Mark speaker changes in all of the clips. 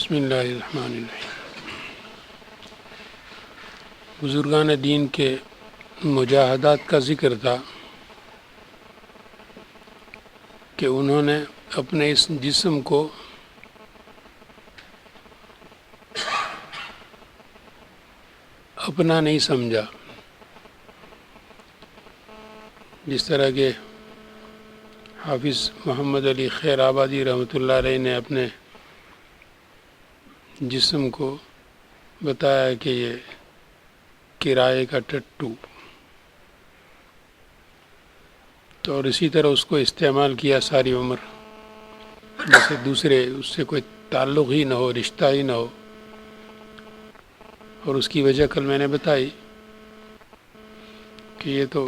Speaker 1: بسم اللہ الرحمن الرحیم۔ بزرگان دین کے مجاہدات کا ذکر تھا کہ انہوں نے اپنے اس جسم کو اپنا نہیں سمجھا، جس طرح کہ حافظ محمد علی خیر آبادی رحمۃ اللہ علیہ نے اپنے جسم کو بتایا کہ یہ کرائے کا ٹٹو، تو اور اسی طرح اس کو استعمال کیا ساری عمر، جیسے دوسرے اس سے کوئی تعلق ہی نہ ہو، رشتہ ہی نہ ہو۔ اور اس کی وجہ کل میں نے بتائی کہ یہ تو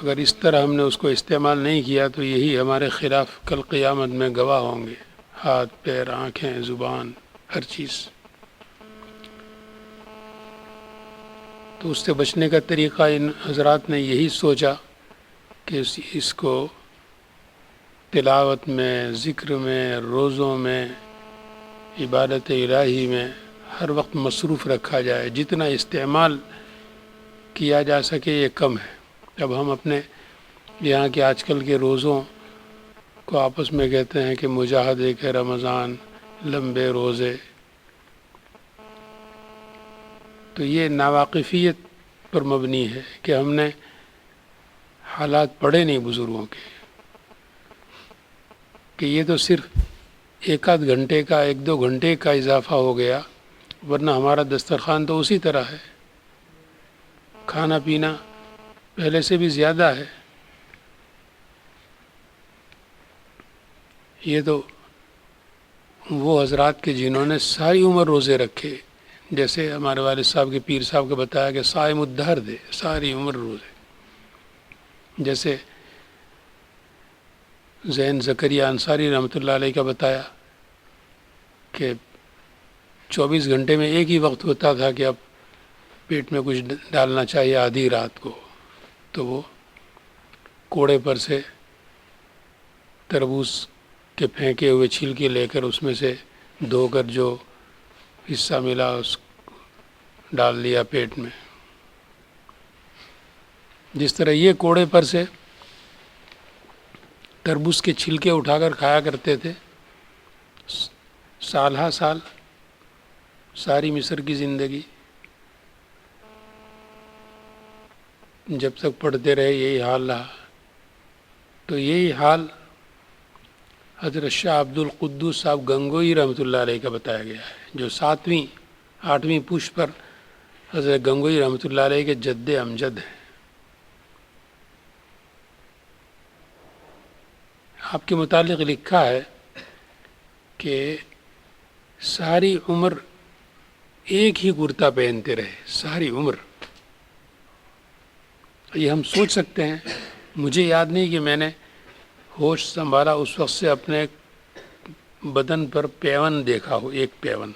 Speaker 1: اگر اس طرح ہم نے اس کو استعمال نہیں کیا تو یہی ہمارے خلاف کل قیامت میں گواہ ہوں گے، ہاتھ پیر آنکھیں زبان ہر چیز۔ تو اس سے بچنے کا طریقہ ان حضرات نے یہی سوچا کہ اس کو تلاوت میں، ذکر میں، روزوں میں، عبادت الہی میں ہر وقت مصروف رکھا جائے، جتنا استعمال کیا جا سکے یہ کم ہے۔ اب ہم اپنے یہاں کے آج کل کے روزوں کو آپس میں کہتے ہیں کہ مجاہدے کے رمضان، لمبے روزے، تو یہ ناواقفیت پر مبنی ہے کہ ہم نے حالات پڑھے نہیں بزرگوں کے، کہ یہ تو صرف ایک آدھ گھنٹے کا، ایک دو گھنٹے کا اضافہ ہو گیا، ورنہ ہمارا دسترخوان تو اسی طرح ہے، کھانا پینا پہلے سے بھی زیادہ ہے۔ یہ تو وہ حضرات کے جنہوں نے ساری عمر روزے رکھے، جیسے ہمارے والد صاحب کے پیر صاحب کو بتایا کہ صائم الدہر دے، ساری عمر روزے۔ جیسے زین زکریہ انصاری رحمۃ اللہ علیہ کا بتایا کہ 24 گھنٹے میں ایک ہی وقت ہوتا تھا کہ اب پیٹ میں کچھ ڈالنا چاہیے آدھی رات کو، تو وہ کوڑے پر سے تربوز کے پھینکے ہوئے چھلکے لے کر اس میں سے دھو کر جو حصہ ملا اس ڈال لیا پیٹ میں۔ جس طرح یہ کوڑے پر سے تربوز کے چھلکے اٹھا کر کھایا کرتے تھے، سال ہا سال ساری مصر کی زندگی، جب تک پڑھتے رہے یہی حال رہا۔ تو یہی حال حضرت شاہ عبد القدوس صاحب گنگوئی رحمۃ اللہ علیہ کا بتایا گیا ہے، جو 7ویں 8ویں پشت پر حضرت گنگوئی رحمۃ اللہ علیہ کے جد امجد ہیں۔ آپ کے متعلق لکھا ہے کہ ساری عمر ایک ہی کرتا پہنتے رہے، ساری عمر۔ یہ ہم سوچ سکتے ہیں، مجھے یاد نہیں کہ میں نے ہوش سنبھالا اس وقت سے اپنے بدن پر پیون دیکھا ہو، ایک پیون۔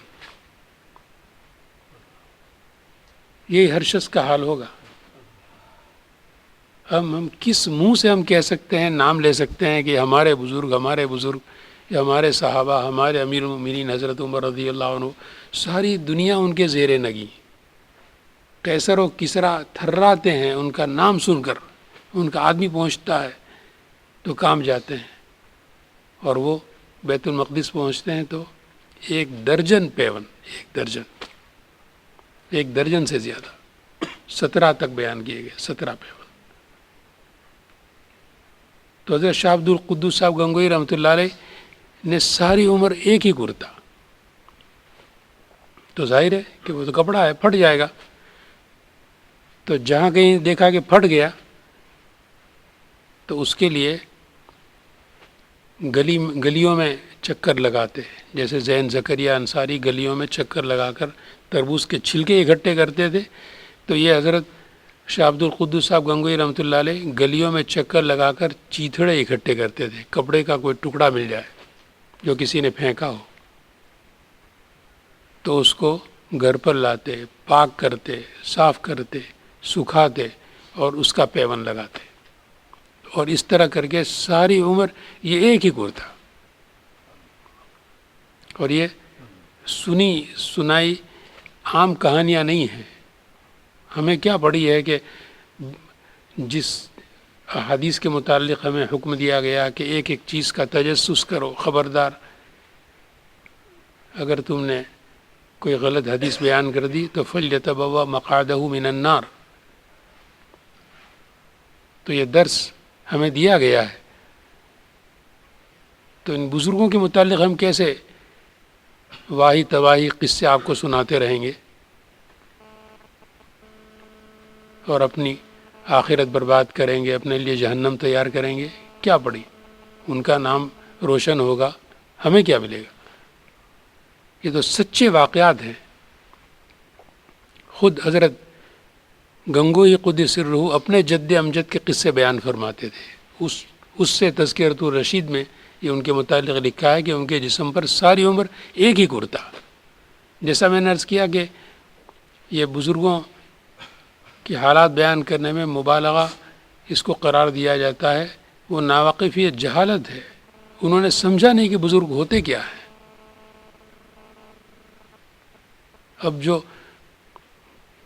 Speaker 1: یہی ہر شخص کا حال ہوگا۔ ہم کس منہ سے ہم کہہ سکتے ہیں، نام لے سکتے ہیں کہ ہمارے بزرگ یا ہمارے صحابہ، ہمارے امیر المومنین حضرت عمر رضی اللہ عنہ، ساری دنیا ان کے زیر نگی، قیصر و کسریٰ تھراتے ہیں ان کا نام سن کر، ان کا آدمی پہنچتا ہے تو کام جاتے ہیں، اور وہ بیت المقدس پہنچتے ہیں تو 1 درجن پیون، 1 درجن سے زیادہ، 17 تک بیان کیے گئے، 17 پیون۔ تو حضرت شاہ عبد القدوس صاحب گنگوئی رحمۃ اللہ علیہ نے ساری عمر ایک ہی کرتا، تو ظاہر ہے کہ وہ تو کپڑا ہے، پھٹ جائے گا۔ تو جہاں کہیں دیکھا کہ پھٹ گیا تو اس کے لیے گلیوں میں چکر لگاتے، جیسے زین زکریہ انصاری گلیوں میں چکر لگا کر تربوز کے چھلکے اکٹھے کرتے تھے، تو یہ حضرت شاہ عبد القدوس صاحب گنگوئی رحمۃ اللہ علیہ گلیوں میں چکر لگا کر چیتھڑے اکٹھے کرتے تھے، کپڑے کا کوئی ٹکڑا مل جائے جو کسی نے پھینکا ہو تو اس کو گھر پر لاتے، پاک کرتے، صاف کرتے، سکھاتے اور اس کا پیون لگاتے، اور اس طرح کر کے ساری عمر یہ ایک ہی کرتا۔ اور یہ سنی سنائی عام کہانیاں نہیں ہیں. ہمیں کیا پڑی ہے کہ جس حدیث کے متعلق ہمیں حکم دیا گیا کہ ایک ایک چیز کا تجسس کرو، خبردار اگر تم نے کوئی غلط حدیث بیان کر دی تو فَلْيَتَبَوَّأْ مَقْعَدَهُ مِنَ النَّارِ. تو یہ درس ہمیں دیا گیا ہے. تو ان بزرگوں کے متعلق ہم کیسے واہی تواہی قصے آپ کو سناتے رہیں گے اور اپنی آخرت برباد کریں گے، اپنے لیے جہنم تیار کریں گے؟ کیا پڑی؟ ان کا نام روشن ہوگا، ہمیں کیا ملے گا؟ یہ تو سچے واقعات ہیں. خود حضرت گنگوئی قدس سرہ اپنے جد امجد کے قصے بیان فرماتے تھے. اس سے تذکرۃ الرشید میں یہ ان کے متعلق لکھا ہے کہ ان کے جسم پر ساری عمر ایک ہی کرتا. جیسا میں نے عرض کیا کہ یہ بزرگوں کے حالات بیان کرنے میں مبالغہ اس کو قرار دیا جاتا ہے. وہ ناواقفیت، جہالت ہے. انہوں نے سمجھا نہیں کہ بزرگ ہوتے کیا ہیں. اب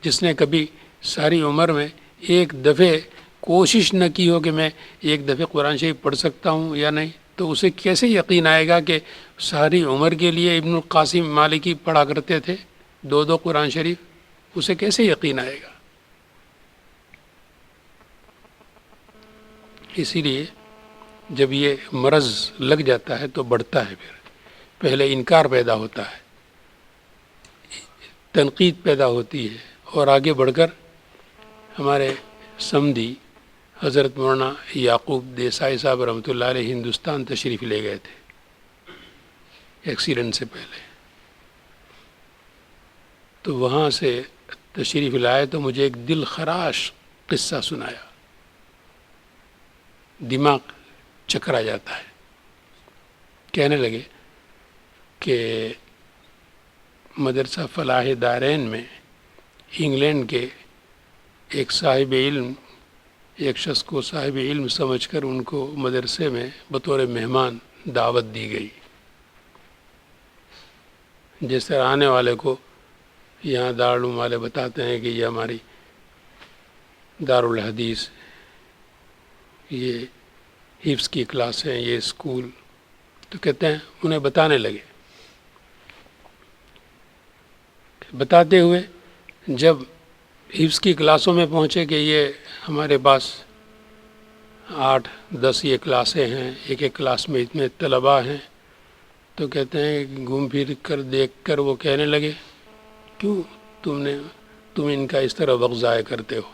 Speaker 1: جس نے کبھی ساری عمر میں ایک دفعہ کوشش نہ کی ہو کہ میں ایک دفعہ قرآن شریف پڑھ سکتا ہوں یا نہیں، تو اسے کیسے یقین آئے گا کہ ساری عمر کے لیے ابن القاسم مالکی پڑھا کرتے تھے 2 قرآن شریف؟ اسے کیسے یقین آئے گا؟ اسی لیے جب یہ مرض لگ جاتا ہے تو بڑھتا ہے. پھر پہلے انکار پیدا ہوتا ہے، تنقید پیدا ہوتی ہے، اور آگے بڑھ کر ہمارے سمدھی حضرت مولانا یعقوب دیسائی صاحب رحمۃ اللہ علیہ ہندوستان تشریف لے گئے تھے ایکسیڈنٹ سے پہلے. تو وہاں سے تشریف لائے تو مجھے ایک دل خراش قصہ سنایا. دماغ چکرا جاتا ہے. کہنے لگے کہ مدرسہ فلاح دارین میں انگلینڈ کے ایک صاحب علم، ایک شخص کو صاحب علم سمجھ کر ان کو مدرسے میں بطور مہمان دعوت دی گئی. جس طرح آنے والے کو یہاں دارالعلوم والے بتاتے ہیں کہ یہ ہماری دارالحدیث، یہ حفظ کی کلاس ہیں، یہ اسکول. تو کہتے ہیں انہیں بتانے لگے. بتاتے ہوئے جب حفظ کی کلاسوں میں پہنچے کہ یہ ہمارے پاس 8-10 یہ کلاسیں ہیں، ایک ایک کلاس میں اتنے طلباء ہیں، تو کہتے ہیں گھوم پھر کر دیکھ کر وہ کہنے لگے کیوں تم ان کا اس طرح وقت ضائع کرتے ہو؟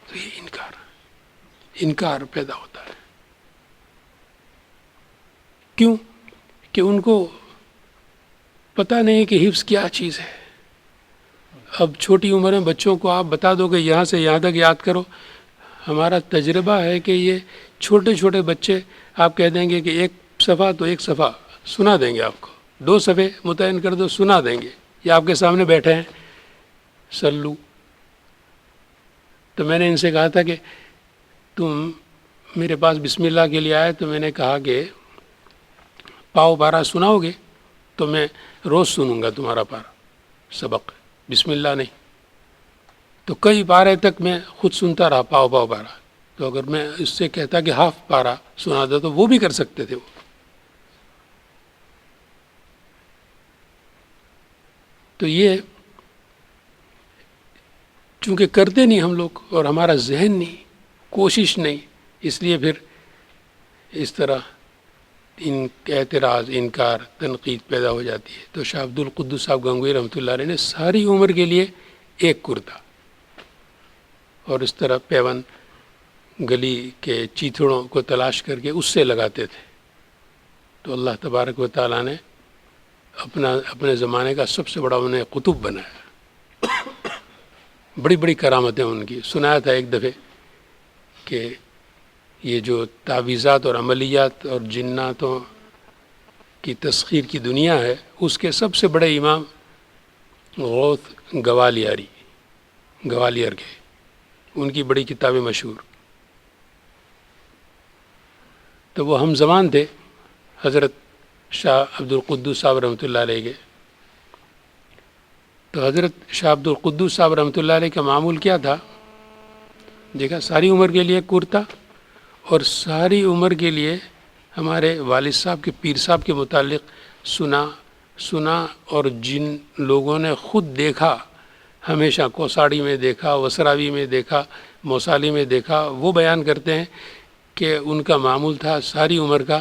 Speaker 1: تو یہ انکار پیدا ہوتا ہے. کیوں؟ کہ ان کو پتہ نہیں کہ حفظ کیا چیز ہے. اب چھوٹی عمر میں بچوں کو آپ بتا دو کہ یہاں سے یہاں تک یاد کرو. ہمارا تجربہ ہے کہ یہ چھوٹے چھوٹے بچے آپ کہہ دیں گے کہ ایک صفحہ تو ایک صفحہ سنا دیں گے آپ کو، 2 صفحے متعین کر دو سنا دیں گے. یہ آپ کے سامنے بیٹھے ہیں سلو. تو میں نے ان سے کہا تھا کہ تم میرے پاس بسم اللہ کے لیے آئے تو میں نے کہا کہ پاؤ پارا سناؤ گے تو میں روز سنوں گا تمہارا پارا سبق، بسم اللہ نہیں. تو کئی پارے تک میں خود سنتا رہا پاؤ پارا. تو اگر میں اس سے کہتا کہ ہاف پارا سنا دو تو وہ بھی کر سکتے تھے. وہ تو یہ چونکہ کرتے نہیں ہم لوگ اور ہمارا ذہن نہیں، کوشش نہیں، اس لیے پھر اس طرح اعتراض، انکار، تنقید پیدا ہو جاتی ہے. تو شاہ عبد القدس صاحب گنگوئی رحمۃ اللہ علیہ نے ساری عمر کے لیے ایک کرتا، اور اس طرح پیون گلی کے چیتڑوں کو تلاش کر کے اس سے لگاتے تھے. تو اللہ تبارک و تعالیٰ نے اپنے زمانے کا سب سے بڑا انہیں قطب بنایا. بڑی بڑی کرامتیں ان کی. سنایا تھا ایک دفعہ کہ یہ جو تعویذات اور عملیات اور جناتوں کی تسخیر کی دنیا ہے، اس کے سب سے بڑے امام غوث گوالیار کے، ان کی بڑی کتابیں مشہور. تو وہ ہم زمان تھے حضرت شاہ عبد القدوس صاحب رحمۃ اللہ علیہ کے. تو حضرت شاہ عبد القدوس صاحب رحمۃ اللہ علیہ کا معمول کیا تھا؟ دیکھا، ساری عمر کے لیے کرتا، اور ساری عمر کے لیے ہمارے والد صاحب کے پیر صاحب کے متعلق سنا، اور جن لوگوں نے خود دیکھا، ہمیشہ کوساڑی میں دیکھا، وسراوی میں دیکھا، موسالی میں دیکھا، وہ بیان کرتے ہیں کہ ان کا معمول تھا ساری عمر کا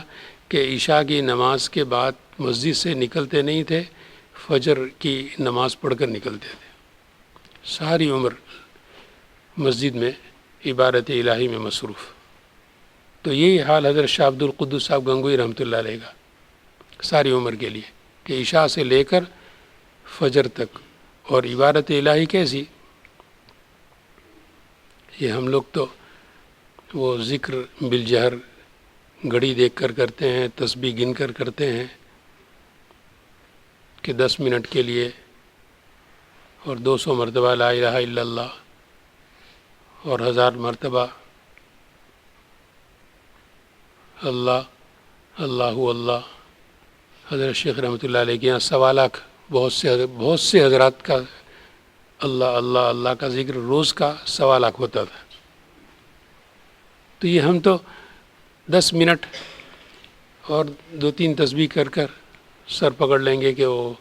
Speaker 1: کہ عشاء کی نماز کے بعد مسجد سے نکلتے نہیں تھے، فجر کی نماز پڑھ کر نکلتے تھے. ساری عمر مسجد میں عبادت الہی میں مصروف. تو یہی حال حضرت شاہ عبد القدوس صاحب گنگوئی رحمۃ اللہ علیہ کا ساری عمر کے لیے، کہ عشاء سے لے کر فجر تک. اور عبادت الہی کیسی؟ یہ ہم لوگ تو وہ ذکر بالجہر گھڑی دیکھ کر کرتے ہیں، تسبیح گن کر کرتے ہیں کہ 10 منٹ کے لیے، اور 200 مرتبہ لا الہ الا اللہ، اور 1000 مرتبہ اللہ اللہ اللہ. حضرت شیخ رحمۃ اللہ علیہ کے یہاں 1.25 لاکھ بہت سے حضرات کا اللہ اللہ اللہ کا ذکر روز کا 1.25 لاکھ ہوتا تھا. تو یہ ہم تو 10 منٹ اور 2-3 تسبیح کر کر سر پکڑ لیں گے کہ وہ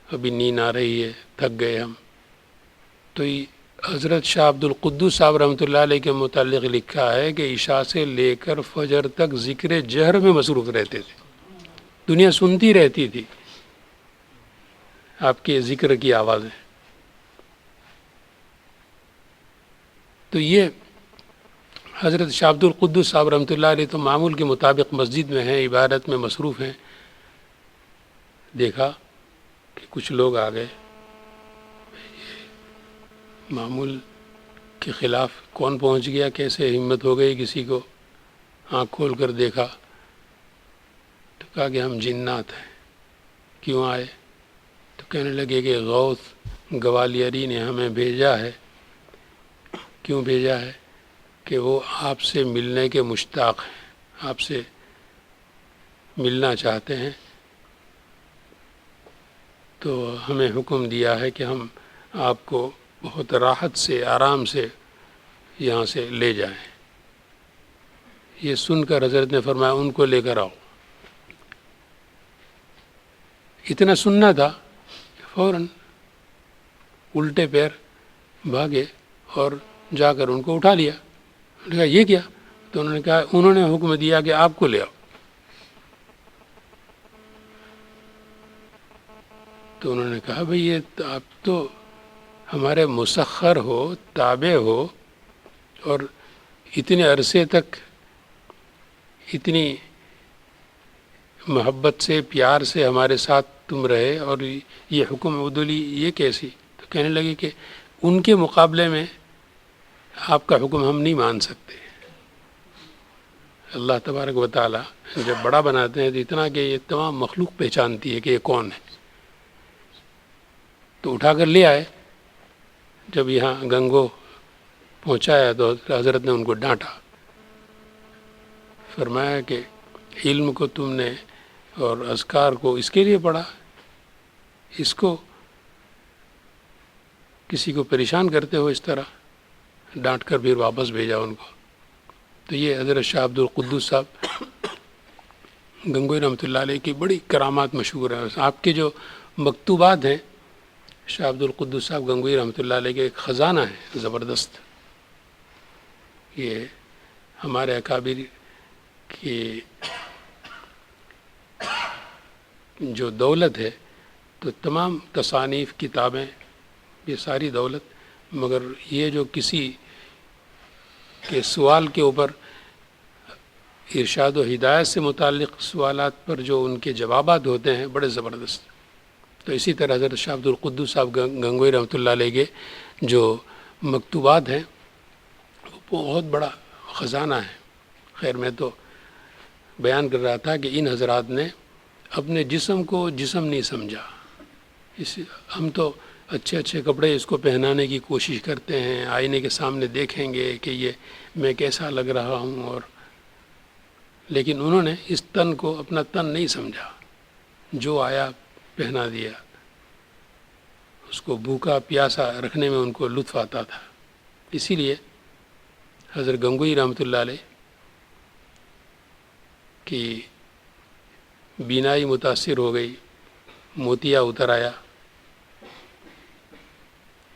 Speaker 1: ابھی نیند آ رہی ہے، تھک گئے ہم. تو یہ حضرت شاہ عبد القدوس صاحب رحمۃ اللہ علیہ کے متعلق لکھا ہے کہ عشاء سے لے کر فجر تک ذکر جہر میں مصروف رہتے تھے. دنیا سنتی رہتی تھی آپ کے ذکر کی آوازیں. تو یہ حضرت شاہ عبد القدوس صاحب رحمۃ اللہ علیہ تو معمول کے مطابق مسجد میں ہیں، عبادت میں مصروف ہیں. دیکھا کہ کچھ لوگ آ گئے، معمول کے خلاف کون پہنچ گیا، کیسے ہمت ہو گئی کسی کو. آنکھ کھول کر دیکھا تو کہا کہ ہم جنات ہیں. کیوں آئے؟ تو کہنے لگے کہ غوث گوالیاری نے ہمیں بھیجا ہے. کیوں بھیجا ہے؟ کہ وہ آپ سے ملنے کے مشتاق ہیں، آپ سے ملنا چاہتے ہیں. تو ہمیں حکم دیا ہے کہ ہم آپ کو بہت راحت سے، آرام سے یہاں سے لے جائیں. یہ سن کر حضرت نے فرمایا ان کو لے کر آؤ. اتنا سننا تھا، فوراً الٹے پیر بھاگے اور جا کر ان کو اٹھا لیا. انہوں نے کہا یہ کیا؟ تو انہوں نے کہا انہوں نے حکم دیا کہ آپ کو لے آؤ. تو انہوں نے کہا بھئی یہ آپ تو ہمارے مسخر ہو، تابع ہو، اور اتنے عرصے تک اتنی محبت سے، پیار سے ہمارے ساتھ تم رہے، اور یہ حکم عدولی یہ کیسی؟ تو کہنے لگے کہ ان کے مقابلے میں آپ کا حکم ہم نہیں مان سکتے. اللہ تبارک و تعالیٰ جب بڑا بناتے ہیں تو اتنا کہ یہ تمام مخلوق پہچانتی ہے کہ یہ کون ہے. تو اٹھا کر لے آئے. جب یہاں گنگو پہنچایا تو حضرت نے ان کو ڈانٹا، فرمایا کہ علم کو تم نے اور اذکار کو اس کے لیے پڑھا، اس کو کسی کو پریشان کرتے ہو اس طرح. ڈانٹ کر پھر واپس بھیجا ان کو. تو یہ حضرت شاہ عبد القدوس صاحب گنگوئی رحمۃ اللہ علیہ کی بڑی کرامات مشہور ہیں. آپ کے جو مکتوبات ہیں شاہ عبد القدوس صاحب گنگوئی رحمۃ اللہ علیہ کے ایک خزانہ ہے زبردست. یہ ہمارے اکابر کی جو دولت ہے، تو تمام تصانیف، کتابیں، یہ ساری دولت، مگر یہ جو کسی کے سوال کے اوپر ارشاد و ہدایت سے متعلق سوالات پر جو ان کے جوابات ہوتے ہیں بڑے زبردست. تو اسی طرح حضرت شاہ عبد القدوس صاحب گنگوئی رحمۃ اللہ علیہ کے جو مکتوبات ہیں وہ بہت بڑا خزانہ ہے. خیر میں تو بیان کر رہا تھا کہ ان حضرات نے اپنے جسم کو جسم نہیں سمجھا. ہم تو اچھے اچھے کپڑے اس کو پہنانے کی کوشش کرتے ہیں، آئینے کے سامنے دیکھیں گے کہ یہ میں کیسا لگ رہا ہوں، اور لیکن انہوں نے اس تن کو اپنا تن نہیں سمجھا. جو آیا پہنا دیا، اس کو بھوکا پیاسا رکھنے میں ان کو لطف آتا تھا۔ اسی لیے حضرت گنگوئی رحمۃ اللہ علیہ کی بینائی متاثر ہو گئی، موتیا اتر آیا،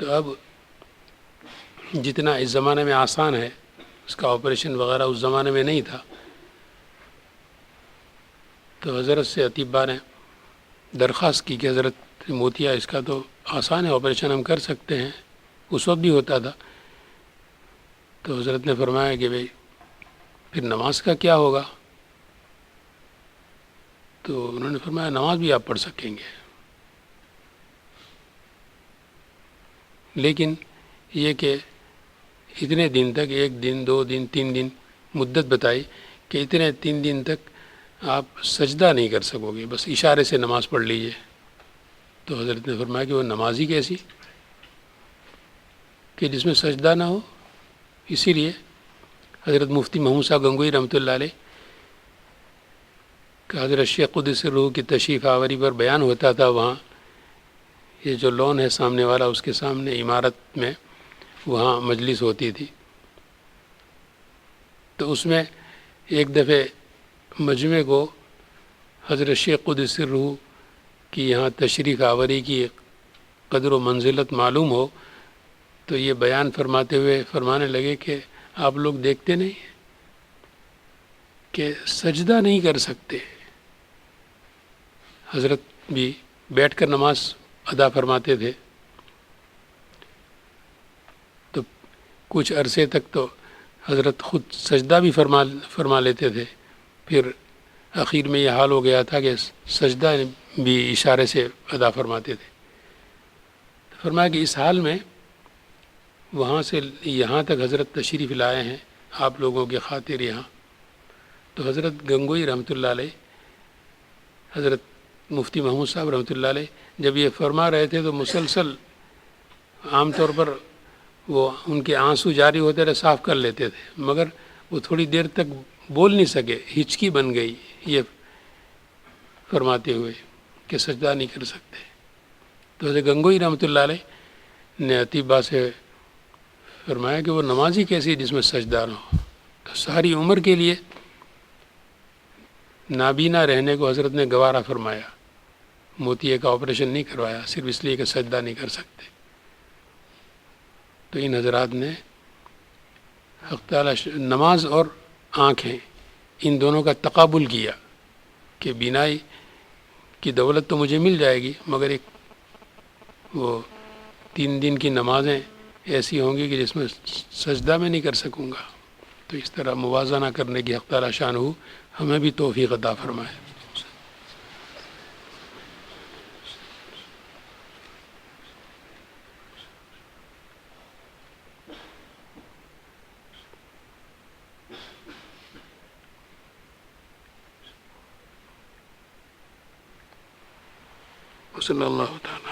Speaker 1: تو اب جتنا اس زمانے میں آسان ہے، اس کا آپریشن وغیرہ اس زمانے میں نہیں تھا، تو حضرت سے اطباء نے درخواست کی کہ حضرت موتیا اس کا تو آسان ہے، آپریشن ہم کر سکتے ہیں، اس وقت بھی ہوتا تھا۔ تو حضرت نے فرمایا کہ بھئی پھر نماز کا کیا ہوگا؟ تو انہوں نے فرمایا نماز بھی آپ پڑھ سکیں گے، لیکن یہ کہ اتنے دن تک، 1 دن 2 دن 3 دن مدت بتائی کہ اتنے 3 دن تک آپ سجدہ نہیں کر سکو گے، بس اشارے سے نماز پڑھ لیجئے۔ تو حضرت نے فرمایا کہ وہ نماز ہی کیسی کہ جس میں سجدہ نہ ہو؟ اسی لیے حضرت مفتی محمود صاحب گنگوئی رحمۃ اللہ علیہ کہ حضرت شیخ قدس روح کی تشریف آوری پر بیان ہوتا تھا، وہاں یہ جو لون ہے سامنے والا، اس کے سامنے عمارت میں وہاں مجلس ہوتی تھی، تو اس میں ایک دفعہ مجمع کو حضرت شیخ قدس روح کی یہاں تشریف آوری کی قدر و منزلت معلوم ہو، تو یہ بیان فرماتے ہوئے فرمانے لگے کہ آپ لوگ دیکھتے نہیں کہ سجدہ نہیں کر سکتے۔ حضرت بھی بیٹھ کر نماز ادا فرماتے تھے، تو کچھ عرصے تک تو حضرت خود سجدہ بھی فرما لیتے تھے، پھر آخر میں یہ حال ہو گیا تھا کہ سجدہ بھی اشارے سے ادا فرماتے تھے۔ فرمایا کہ اس حال میں وہاں سے یہاں تک حضرت تشریف لائے ہیں آپ لوگوں کی خاطر یہاں، تو حضرت گنگوئی رحمۃ اللہ علیہ، حضرت مفتی محمود صاحب رحمۃ اللہ علیہ جب یہ فرما رہے تھے تو مسلسل عام طور پر وہ ان کے آنسو جاری ہوتے رہے، صاف کر لیتے تھے، مگر وہ تھوڑی دیر تک بول نہیں سکے، ہچکی بن گئی یہ فرماتے ہوئے کہ سجدہ نہیں کر سکتے۔ تو حضرت گنگوئی رحمۃ اللہ علیہ نے اطباء سے فرمایا کہ وہ نماز ہی کیسی جس میں سجدہ نہ ہو، تو ساری عمر کے لیے نابینا رہنے کو حضرت نے گوارا فرمایا، موتیے کا آپریشن نہیں کروایا، صرف اس لیے کہ سجدہ نہیں کر سکتے۔ تو ان حضرات نے حق تعالی نماز اور آنکھیں ان دونوں کا تقابل کیا کہ بینائی کی دولت تو مجھے مل جائے گی، مگر ایک وہ 3 دن کی نمازیں ایسی ہوں گی کہ جس میں سجدہ میں نہیں کر سکوں گا۔ تو اس طرح موازنہ کرنے کی حق تعالی شان ہو ہمیں بھی توفیق عطا فرمائے۔ صلی اللہ تعالیٰ